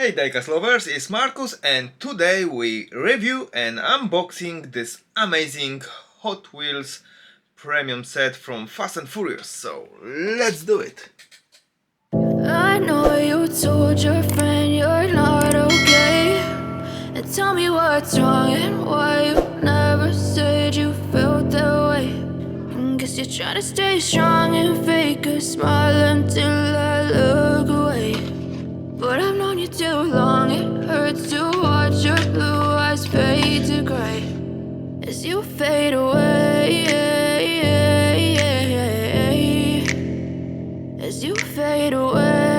Hey Diecast lovers, it's Marcus and today we review and unboxing this amazing Hot Wheels premium set from Fast and Furious, so let's do it! I know you told your friend you're not okay, and tell me what's wrong and why you never said you felt that way. Guess you're trying to stay strong and fake a smile until I look away. But I've known you too long, it hurts to watch your blue eyes fade to gray as you fade away, as you fade away.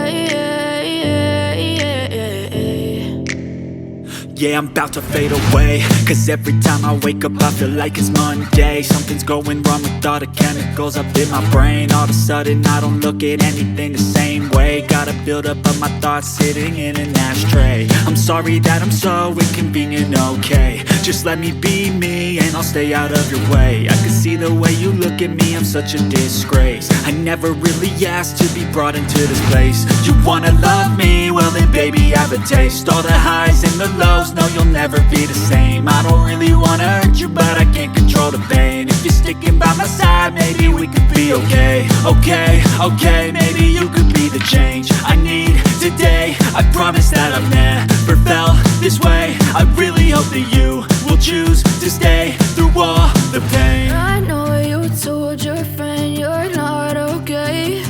Yeah, I'm about to fade away, cause every time I wake up I feel like it's Monday. Something's going wrong with all the chemicals up in my brain. All of a sudden I don't look at anything the same way. Got a build up of my thoughts sitting in an ashtray. I'm sorry that I'm so inconvenient, okay. Just let me be me and I'll stay out of your way. I can see the way you look at me, I'm such a disgrace. I never really asked to be brought into this place. You wanna love me? Well then baby have a taste. All the highs and the lows, no, you'll never be the same. I don't really wanna hurt you, but I can't control the pain. If you're sticking by my side, maybe we could be okay. Okay, maybe you could be the change I need today. I promise that I've never felt this way. I really hope that you will choose to stay through all the pain. I know you told your friend you're not okay,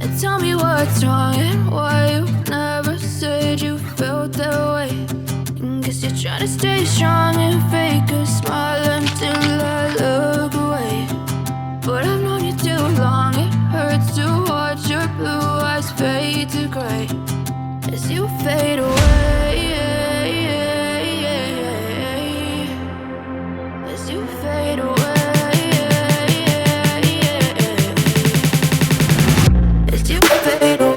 and tell me what's wrong and why you never said you felt that way. Guess you're trying to stay strong and fake a smile until I look away. But I've known you too long, it hurts to watch your blue eyes fade to gray as you fade away, as you fade away, as you fade away.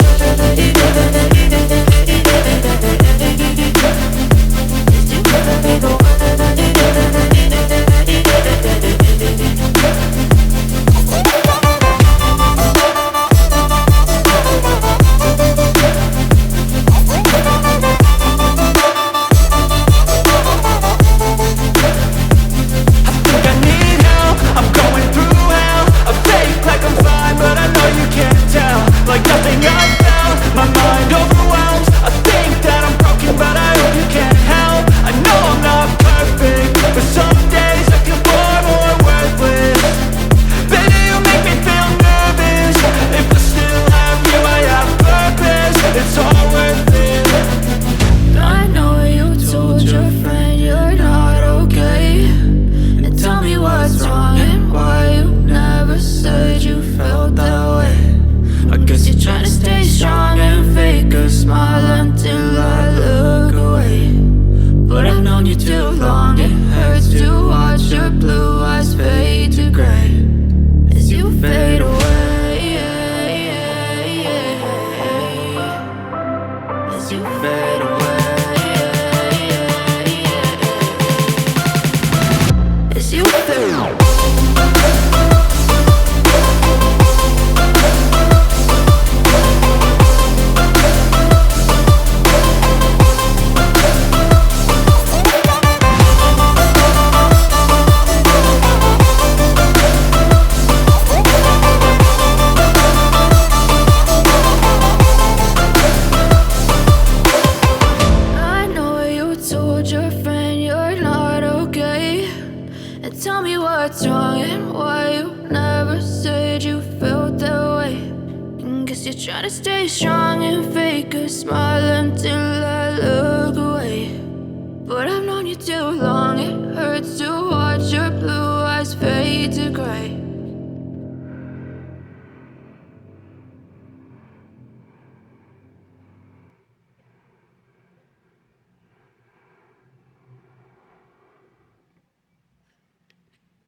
Tell me what's wrong and why you never said you felt that way. Guess you're trying to stay strong and fake a smile until I look away.